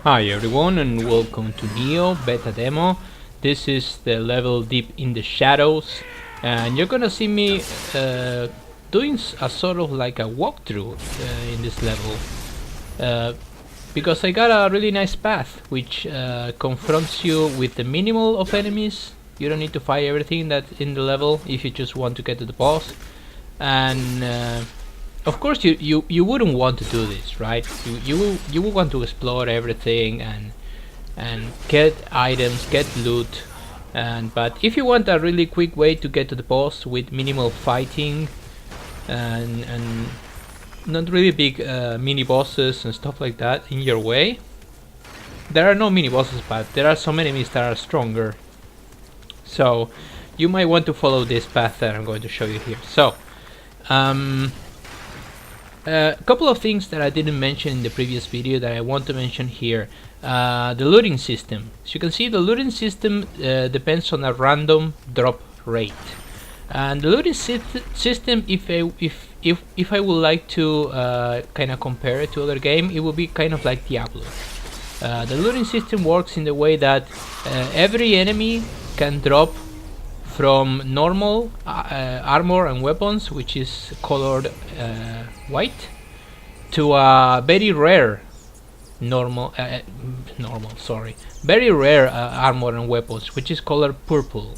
Hi everyone and welcome to Nioh beta demo. This is the level Deep in the Shadows, and you're gonna see me doing a sort of like a walkthrough in this level because I got a really nice path which confronts you with the minimal of enemies. You don't need to fight everything that's in the level if you just want to get to the boss. And of course you wouldn't want to do this, right? You would want to explore everything and get items, get loot, but if you want a really quick way to get to the boss with minimal fighting and not really big mini bosses and stuff like that in your way, there are no mini bosses, but there are some enemies that are stronger. So you might want to follow this path that I'm going to show you here. So a couple of things that I didn't mention in the previous video that I want to mention here. The looting system. As you can see, the looting system depends on a random drop rate. And the looting system, if I would like to kind of compare it to other game, it would be kind of like Diablo. The looting system works in the way that every enemy can drop from normal armor and weapons, which is colored white, to a very rare very rare armor and weapons, which is colored purple.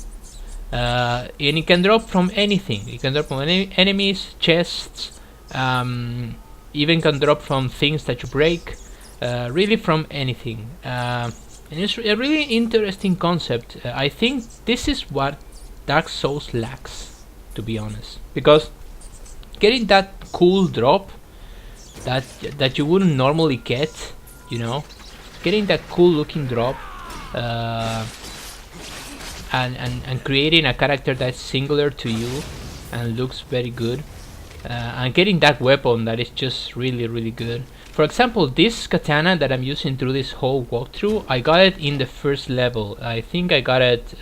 And it can drop from anything. It can drop from enemies, chests, even can drop from things that you break, really from anything. And it's a really interesting concept. I think this is what Dark Souls lacks, to be honest, because getting that cool drop that you wouldn't normally get, you know, getting that cool looking drop and creating a character that's singular to you and looks very good, and getting that weapon that is just really good. For example, this katana that I'm using through this whole walkthrough, I got it in the first level. I think I got it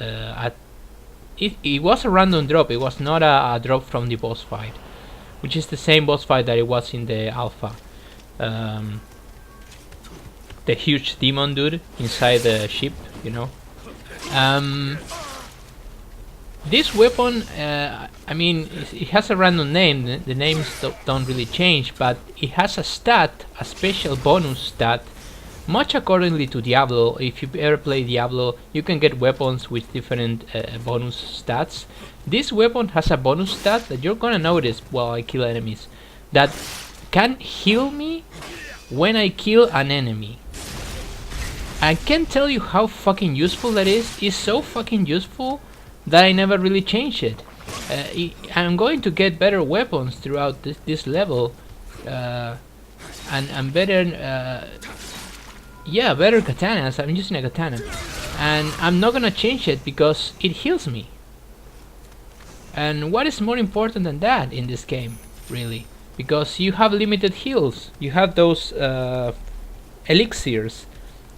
it was a random drop. It was not a drop from the boss fight, which is the same boss fight that it was in the alpha. The huge demon dude inside the ship, you know. This weapon, I mean, it has a random name. The names don't really change, but it has a stat, a special bonus stat, much accordingly to Diablo. If you ever play Diablo, you can get weapons with different bonus stats. This weapon has a bonus stat that you're gonna notice while I kill enemies, that can heal me when I kill an enemy. I can't tell you how fucking useful that is. It's so fucking useful that I never really changed it. I'm going to get better weapons throughout this level, and better better katanas. I'm using a katana, and I'm not gonna change it because it heals me. And what is more important than that in this game, really? Because you have limited heals. You have those elixirs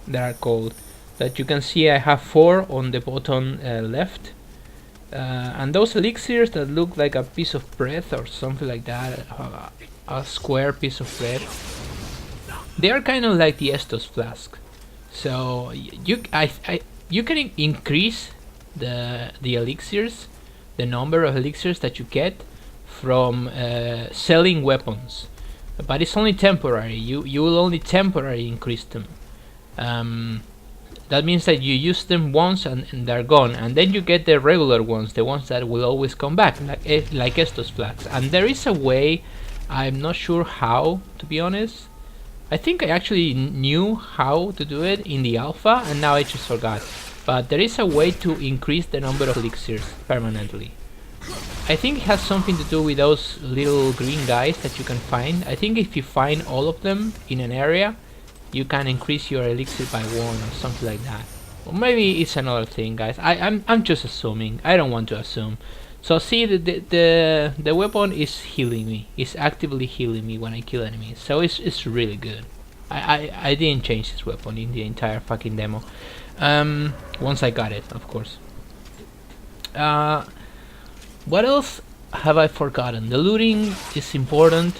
that are called, that you can see I have 4 on the bottom left, and those elixirs that look like a piece of bread or something like that, a square piece of bread, they are kind of like the Estus flask. So you can increase the elixirs, the number of elixirs that you get from selling weapons, but it's only temporary. You will only temporarily increase them. That means that you use them once and they're gone, and then you get the regular ones, the ones that will always come back, like Estus flasks. And there is a way, I'm not sure how, to be honest. I think I actually knew how to do it in the alpha, and now I just forgot. But there is a way to increase the number of elixirs permanently. I think it has something to do with those little green guys that you can find. I think if you find all of them in an area, you can increase your elixir by 1 or something like that. Or maybe it's another thing, guys. I'm just assuming. I don't want to assume. So see, the weapon is healing me. It's actively healing me when I kill enemies. So it's really good. I didn't change this weapon in the entire fucking demo. Once I got it, of course. What else have I forgotten? The looting is important.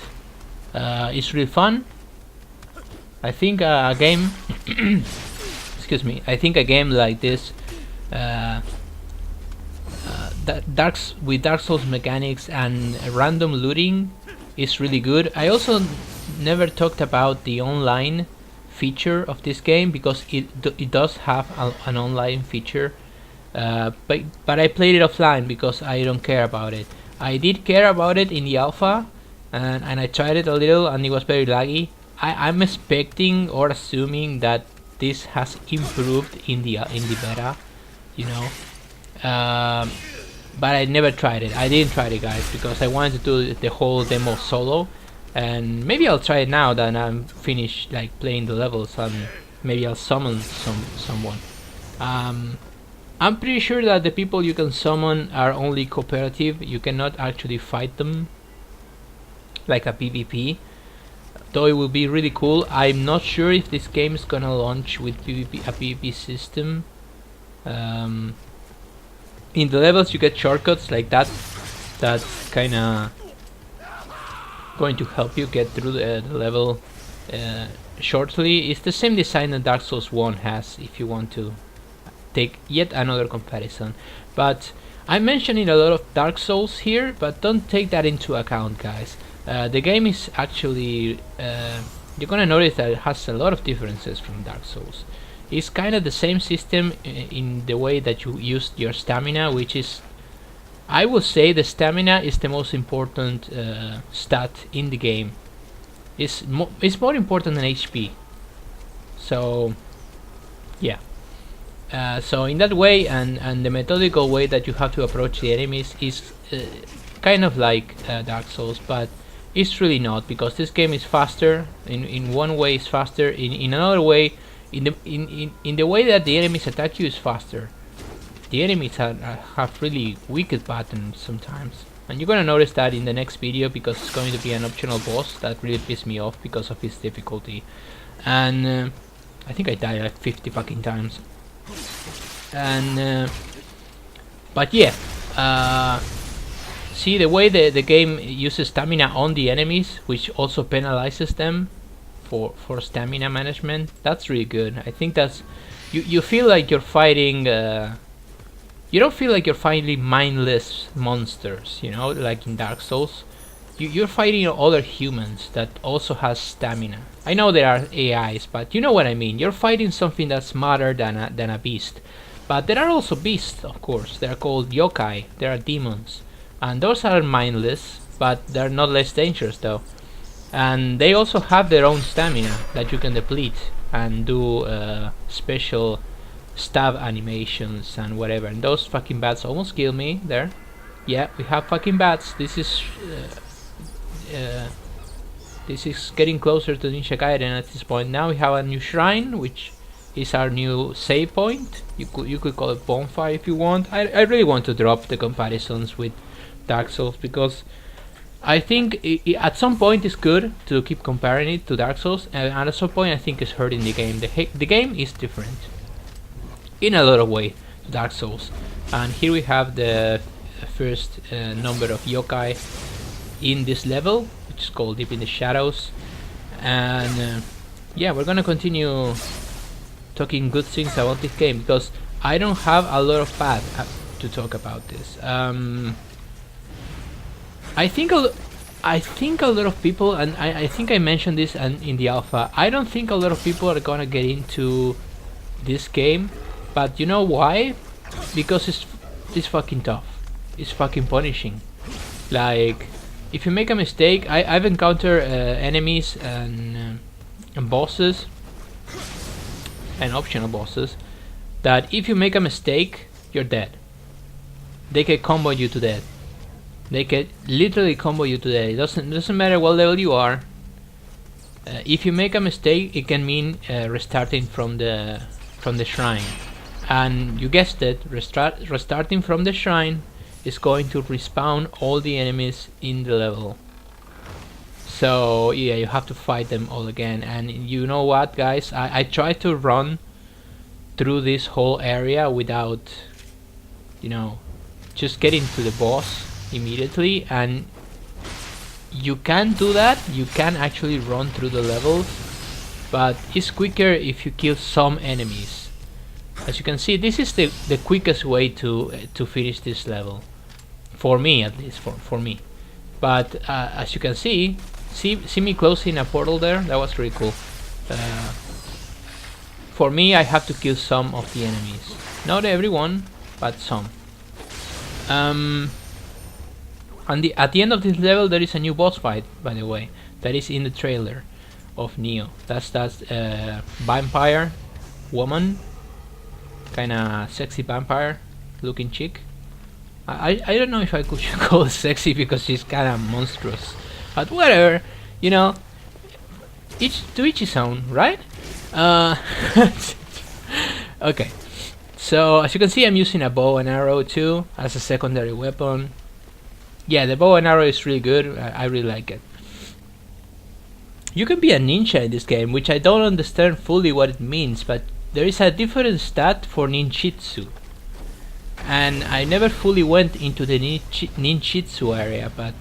It's really fun. I think a game excuse me, I think a game like this uh, with Dark Souls mechanics and random looting is really good. I also never talked about the online feature of this game because it does have an online feature, but I played it offline because I don't care about it. I did care about it in the alpha, and I tried it a little, and it was very laggy. I'm expecting or assuming that this has improved in the beta, you know. Um, but I never tried it. I didn't try it, guys, because I wanted to do the whole demo solo, and maybe I'll try it now that I'm finished like playing the levels, and maybe I'll summon someone. I'm pretty sure that the people you can summon are only cooperative. You cannot actually fight them like a PvP. Though it will be really cool. I'm not sure if this game is gonna launch with a PvP system. In the levels you get shortcuts like that. That's kinda going to help you get through the level shortly. It's the same design that Dark Souls 1 has, if you want to take yet another comparison. But I'm mentioning a lot of Dark Souls here, but don't take that into account, guys. The game is actually you're gonna notice that it has a lot of differences from Dark Souls. It's kind of the same system in the way that you use your stamina, which is, I would say, the stamina is the most important stat in the game. It's more important than HP. So yeah. So in that way, and the methodical way that you have to approach the enemies is kind of like Dark Souls, but it's really not, because this game is faster. In one way, it's faster. In another way, in the way that the enemies attack you is faster. The enemies have really wicked patterns sometimes, and you're gonna notice that in the next video, because it's going to be an optional boss that really pissed me off because of its difficulty. And I think I died like 50 fucking times. And but yeah, see the way the game uses stamina on the enemies, which also penalizes them for stamina management. That's really good. I think that's you feel like you're fighting. You don't feel like you're fighting mindless monsters, you know, like in Dark Souls. You're fighting other humans that also has stamina. I know there are AIs, but you know what I mean. You're fighting something that's smarter than a beast. But there are also beasts, of course. They're called yokai. They are demons, and those are mindless, but they're not less dangerous though. And they also have their own stamina that you can deplete and do special stab animations and whatever. And those fucking bats almost killed me there. Yeah, we have fucking bats. This is getting closer to Ninja Gaiden at this point. Now we have a new shrine, which is our new save point. You could call it bonfire if you want. I really want to drop the comparisons with Dark Souls, because I think at some point it's good to keep comparing it to Dark Souls, and at some point I think it's hurting the game. The game is different in a lot of ways to Dark Souls, and here we have the first number of yokai in this level, which is called Deep in the Shadows. And yeah, we're gonna continue talking good things about this game, because I don't have a lot of path to talk about this. I think a lot of people, and I think I mentioned this in the alpha, I don't think a lot of people are gonna get into this game, but you know why? Because it's fucking tough. It's fucking punishing. Like, if you make a mistake, I've encountered enemies and bosses and optional bosses that if you make a mistake, you're dead. They can combo you to death. They can literally combo you to death. It doesn't matter what level you are. If you make a mistake, it can mean restarting from the shrine. And you guessed it, restarting from the shrine is going to respawn all the enemies in the level. So yeah, you have to fight them all again. And you know what, guys? I tried to run through this whole area without, you know, just getting to the boss immediately, and you can do that. You can actually run through the levels but it's quicker if you kill some enemies. As you can see, this is the quickest way to finish this level, for me at least, for me. But as you can see me closing a portal there. That was really cool. For me, I have to kill some of the enemies, not everyone, but some. And at the end of this level, there is a new boss fight, by the way. That is in the trailer of Nioh. That's vampire woman, kind of sexy vampire looking chick. I don't know if I could call her sexy because she's kind of monstrous, but whatever, you know. Each his own, right? Okay. So as you can see, I'm using a bow and arrow too as a secondary weapon. Yeah, the bow and arrow is really good. I really like it. You can be a ninja in this game, which I don't understand fully what it means, but there is a different stat for ninjutsu. And I never fully went into the ninjutsu area, but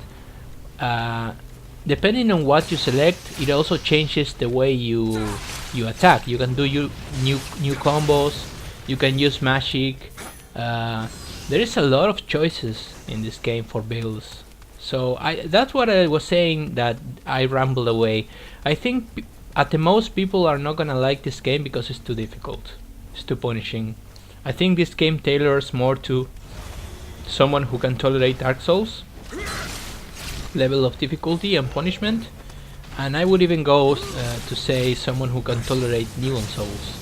depending on what you select, it also changes the way you attack. You can do new combos. You can use magic. There is a lot of choices in this game for builds. So that's what I was saying, that I rambled away. I think at the most people are not gonna like this game because it's too difficult. It's too punishing. I think this game tailors more to someone who can tolerate Dark Souls level of difficulty and punishment, and I would even go to say someone who can tolerate Nioh Souls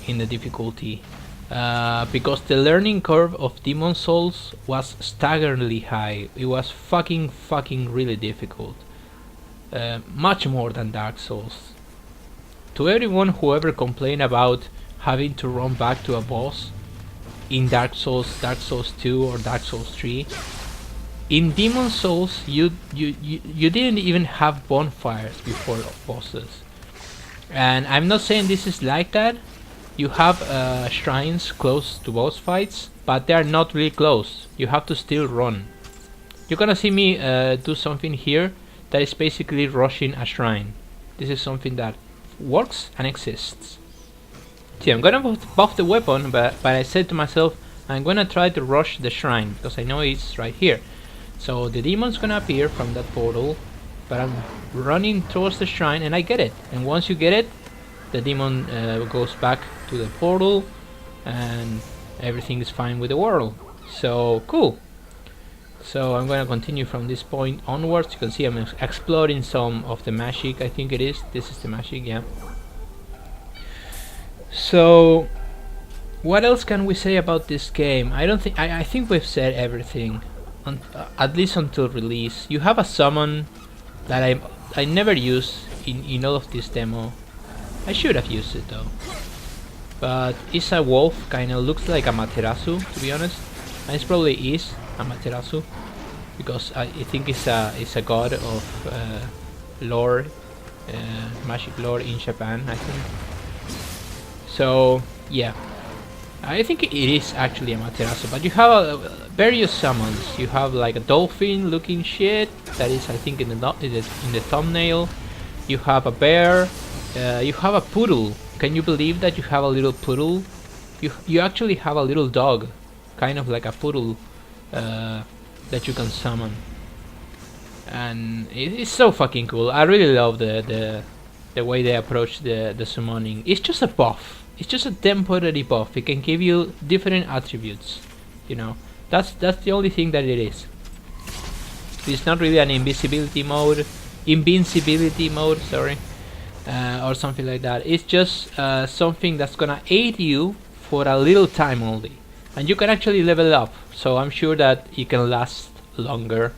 in the difficulty, because the learning curve of Demon Souls was staggeringly high. It was fucking really difficult, much more than Dark Souls. To everyone who ever complained about having to run back to a boss in Dark Souls 2 or Dark Souls 3, in Demon Souls you didn't even have bonfires before bosses. And I'm not saying this is like that. You have shrines close to boss fights, but they are not really close. You have to still run. You're gonna see me do something here that is basically rushing a shrine. This is something that works and exists. See, I'm gonna buff the weapon, but I said to myself, I'm gonna try to rush the shrine because I know it's right here. So the demon's gonna appear from that portal, but I'm running towards the shrine and I get it. And once you get it, the demon goes back to the portal and everything is fine with the world. So cool. So I'm gonna continue from this point onwards. You can see I'm exploring some of the magic. I think it is. This is the magic, yeah. So what else can we say about this game? I think we've said everything, at least until release. You have a summon that I never used in all of this demo. I should have used it though, but it's a wolf, kinda looks like a Materasu, to be honest, and it probably is a Materasu because I think it's a god of lore, magic lore in Japan, I think. So yeah, I think it is actually a Materasu, but you have various summons. You have like a dolphin looking shit that is, I think, in the thumbnail. You have a bear. You have a poodle. Can you believe that you have a little poodle? You actually have a little dog, kind of like a poodle, that you can summon, and it's so fucking cool. I really love the way they approach the summoning. It's just a buff. It's just a temporary buff. It can give you different attributes. You know, that's the only thing that it is. It's not really an invincibility mode, sorry. Or something like that. It's just something that's gonna aid you for a little time only, and you can actually level up. So I'm sure that it can last longer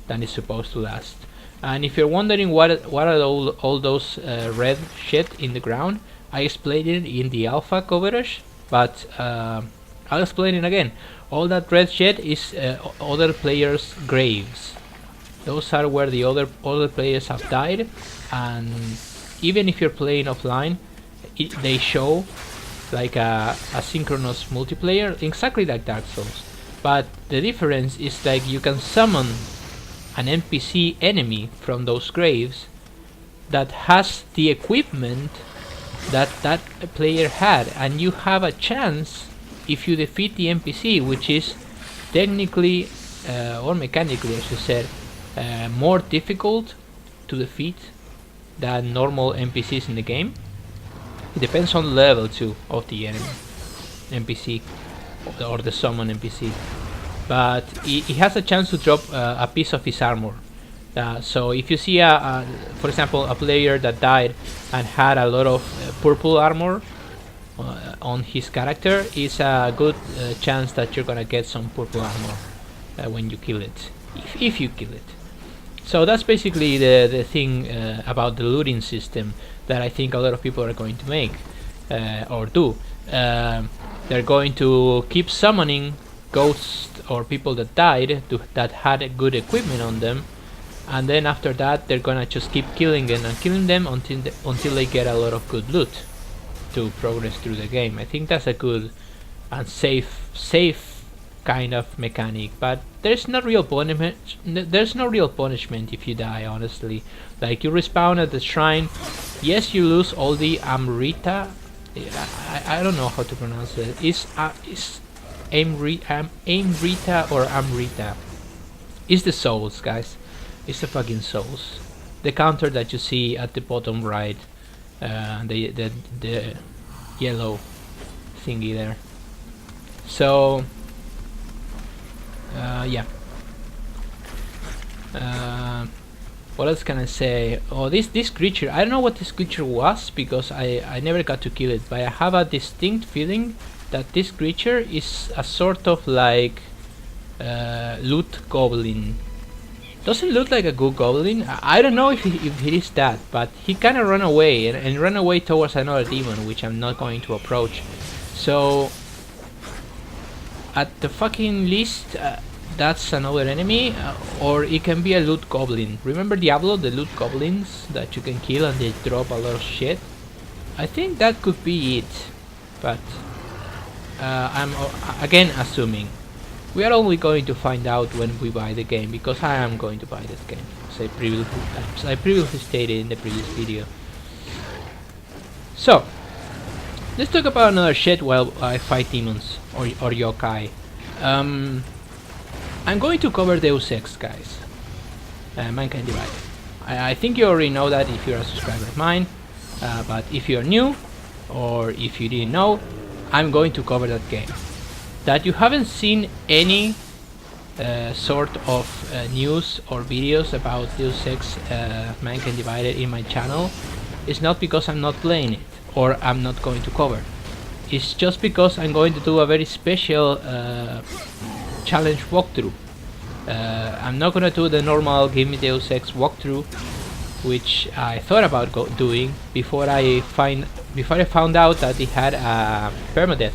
than it's supposed to last. And if you're wondering what are all those red shit in the ground, I explained it in the alpha coverage, but I'll explain it again. All that red shit is other players' graves. Those are where the other players have died, and even if you're playing offline, they show like a synchronous multiplayer, exactly like Dark Souls. But the difference is like you can summon an NPC enemy from those graves, that has the equipment that that player had, and you have a chance if you defeat the NPC, which is technically or mechanically, as you said, more difficult to defeat than normal NPCs in the game. It depends on the level too of the enemy NPC or the summon NPC, but he has a chance to drop a piece of his armor. So if you see for example, a player that died and had a lot of purple armor on his character, is a good chance that you're gonna get some purple armor when you kill it, if you kill it. So that's basically the thing about the looting system that I think a lot of people are going to make or do. They're going to keep summoning ghosts or people that died that had good equipment on them, and then after that they're gonna just keep killing them and killing them until they get a lot of good loot to progress through the game. I think that's a good and safe kind of mechanic, but there's no real punishment. There's no real punishment if you die, honestly. Like, you respawn at the shrine. Yes, you lose all the Amrita. I don't know how to pronounce it. Is Amrita or Amrita? It's the souls, guys. It's the fucking souls. The counter that you see at the bottom right, the yellow thingy there. So yeah. What else can I say? Oh, this creature. I don't know what this creature was because I never got to kill it, but I have a distinct feeling that this creature is a sort of like loot goblin. Doesn't look like a good goblin. I don't know if it is that, but he kind of ran away and ran away towards another demon, which I'm not going to approach. So at the fucking least, that's another enemy, or it can be a loot goblin. Remember Diablo, the loot goblins that you can kill and they drop a lot of shit? I think that could be it, but I'm again assuming. We are only going to find out when we buy the game, because I am going to buy this game, as I previously stated in the previous video. So, let's talk about another shit while I fight demons or yokai. I'm going to cover Deus Ex, guys. Mankind Divided. I think you already know that if you're a subscriber of mine, but if you're new, or if you didn't know, I'm going to cover that game. That you haven't seen any sort of news or videos about Deus Ex Mankind Divided in my channel is not because I'm not playing it or I'm not going to cover. It's just because I'm going to do a very special challenge walkthrough. I'm not gonna do the normal Give Me Deus Ex walkthrough, which I thought about doing before I found out that it had a permadeath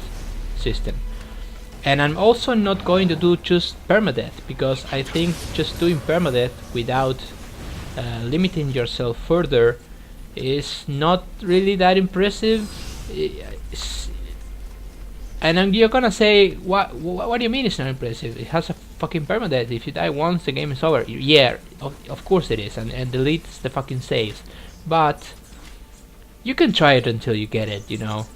system. And I'm also not going to do just permadeath, because I think just doing permadeath without limiting yourself further is not really that impressive. And you're gonna say, what do you mean it's not impressive? It has a fucking permadeath. If you die once, the game is over. Yeah, of course it is, and deletes the fucking saves. But you can try it until you get it, you know.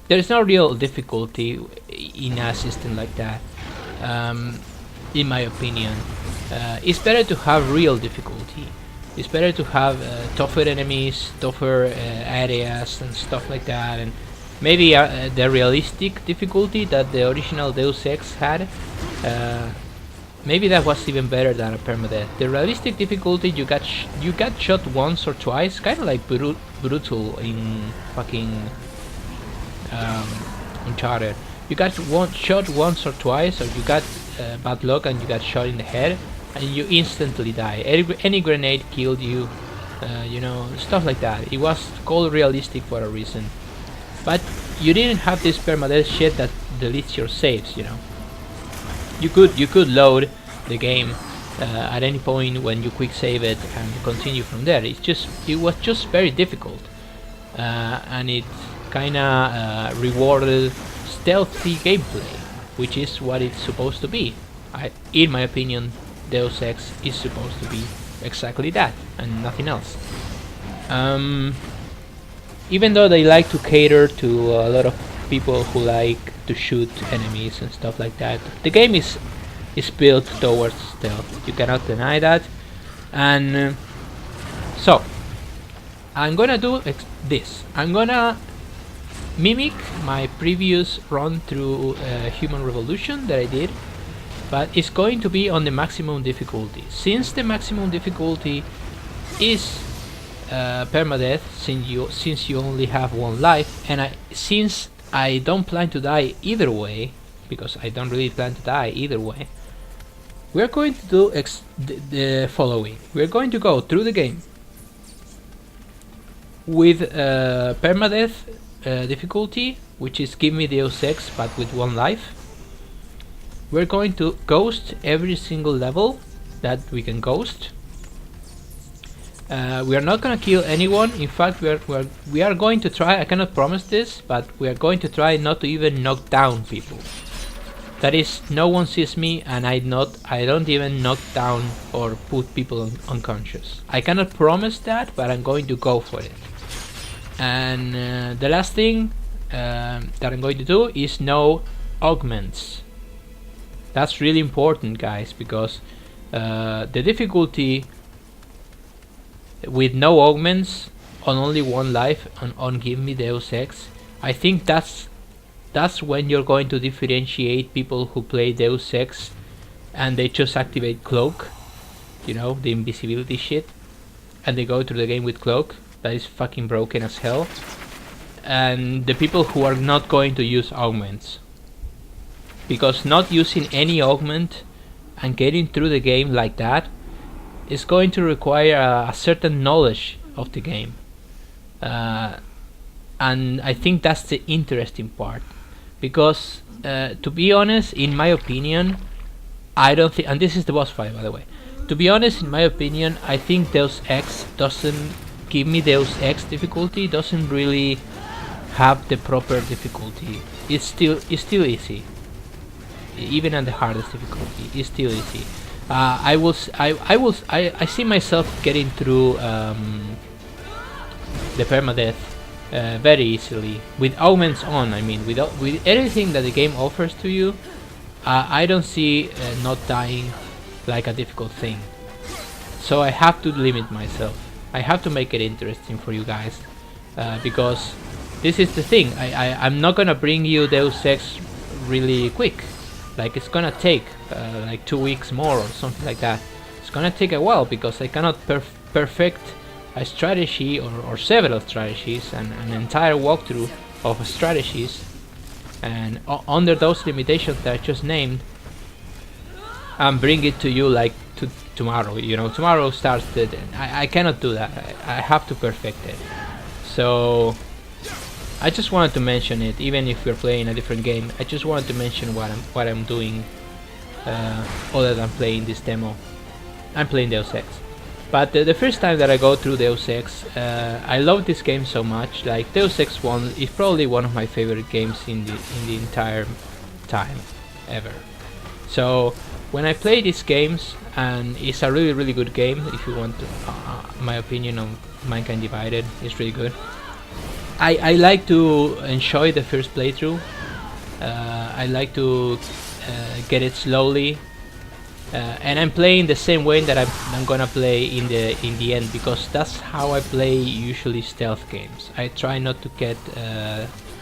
There's no real difficulty in a system like that, in my opinion. It's better to have real difficulty. It's better to have tougher enemies, tougher areas and stuff like that, and maybe the realistic difficulty that the original Deus Ex had. Maybe that was even better than a permadeath. The realistic difficulty, you got shot once or twice, kind of like brutal in fucking Uncharted. You got shot once or twice, or you got bad luck and you got shot in the head, and you instantly die. Any grenade killed you, you know, stuff like that. It was called realistic for a reason. But you didn't have this permadeath shit that deletes your saves, you know. You could load the game at any point when you quick save it and continue from there. It was just very difficult, and it kinda rewarded stealthy gameplay, which is what it's supposed to be. In my opinion, Deus Ex is supposed to be exactly that and nothing else. Even though they like to cater to a lot of people who like to shoot enemies and stuff like that, the game is built towards stealth. You cannot deny that. And so I'm gonna do this. I'm gonna mimic my previous run through Human Revolution that I did, but it's going to be on the maximum difficulty. Since the maximum difficulty is permadeath, since you only have one life, and since I don't plan to die either way, because I don't really plan to die either way, we're going to do the following. We're going to go through the game with permadeath difficulty, which is give me Deus Ex but with one life. We're going to ghost every single level that we can ghost. We are not gonna kill anyone. In fact, we are going to try. I cannot promise this, but we are going to try not to even knock down people. That is, no one sees me, and I don't even knock down or put people unconscious. I cannot promise that, but I'm going to go for it. And the last thing that I'm going to do is no augments. That's really important, guys, because the difficulty with no augments on only one life on Give Me Deus Ex, I think that's when you're going to differentiate people who play Deus Ex and they just activate cloak, you know, the invisibility shit, and they go through the game with cloak. That is fucking broken as hell. And the people who are not going to use augments, because not using any augment and getting through the game like that is going to require a certain knowledge of the game, and I think that's the interesting part, because to be honest, in my opinion, I don't think, and this is the boss fight, by the way, to be honest, in my opinion, I think Deus Ex doesn't give me Deus Ex difficulty, doesn't really have the proper difficulty. It's still easy. Even at the hardest difficulty, it's still easy. I see myself getting through the permadeath very easily with augments on. I mean, with everything that the game offers to you, I don't see not dying like a difficult thing. So I have to limit myself. I have to make it interesting for you guys, because this is the thing. I'm not gonna bring you Deus Ex really quick. Like, it's gonna take like 2 weeks more or something like that. It's gonna take a while because I cannot perfect a strategy or several strategies and an entire walkthrough of strategies, and under those limitations that I just named, and bring it to you like tomorrow. You know, tomorrow starts the I cannot do that. I have to perfect it. So I just wanted to mention it, even if we're playing a different game. I just wanted to mention what I'm doing, other than playing this demo. I'm playing Deus Ex, but the first time that I go through Deus Ex, I love this game so much. Like, Deus Ex 1 is probably one of my favorite games in the entire time ever. So when I play these games, and it's a really good game, if you want to, my opinion on Mankind Divided is really good. I like to enjoy the first playthrough. I like to get it slowly, and I'm playing the same way that I'm gonna play in the end, because that's how I play usually stealth games. I try not to get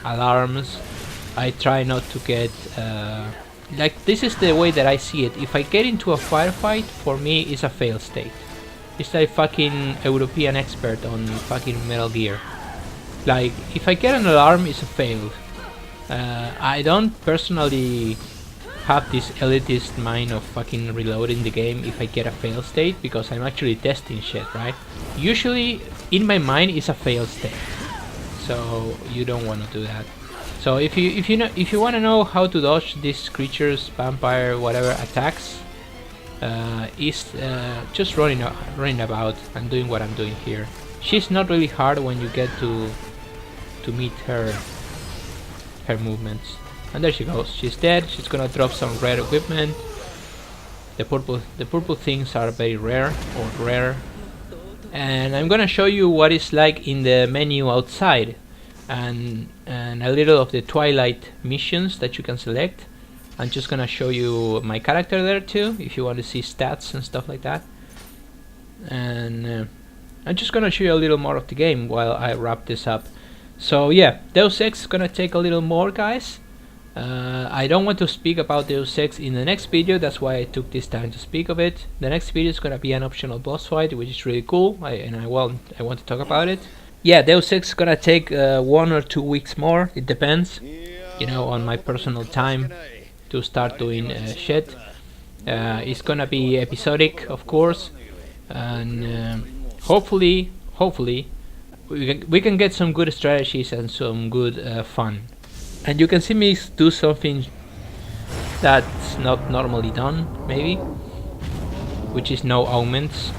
alarms. I try not to get like, this is the way that I see it. If I get into a firefight, for me it's a fail state. It's like fucking European expert on fucking Metal Gear. Like, if I get an alarm, it's a fail. I don't personally have this elitist mind of fucking reloading the game if I get a fail state, because I'm actually testing shit, right? Usually, in my mind, it's a fail state. So you don't want to do that. So if you want to know how to dodge these creatures, vampire, whatever attacks, is just running about and doing what I'm doing here. She's not really hard when you get to meet her movements. And there she goes. She's dead. She's gonna drop some rare equipment. The purple things are very rare, or rare. and I'm gonna show you what it's like in the menu outside, and a little of the Twilight missions that you can select. I'm just gonna show you my character there too, if you want to see stats and stuff like that. And I'm just gonna show you a little more of the game while I wrap this up. So yeah, Deus Ex is gonna take a little more, guys. I don't want to speak about Deus Ex in the next video, that's why I took this time to speak of it. The next video is gonna be an optional boss fight, which is really cool, I want to talk about it. Yeah, Deus Ex is gonna take 1 or 2 weeks more, it depends, you know, on my personal time to start doing shit. It's gonna be episodic, of course, and hopefully we can get some good strategies and some good fun. And you can see me do something that's not normally done, maybe, which is no augments,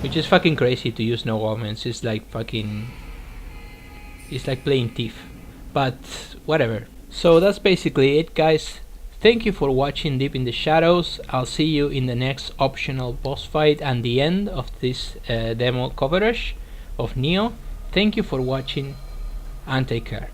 which is fucking crazy to use no augments. It's like fucking, it's like playing thief, but whatever. So that's basically it, guys. Thank you for watching Deep in the Shadows. I'll see you in the next optional boss fight and the end of this demo coverage of Nioh. Thank you for watching and take care.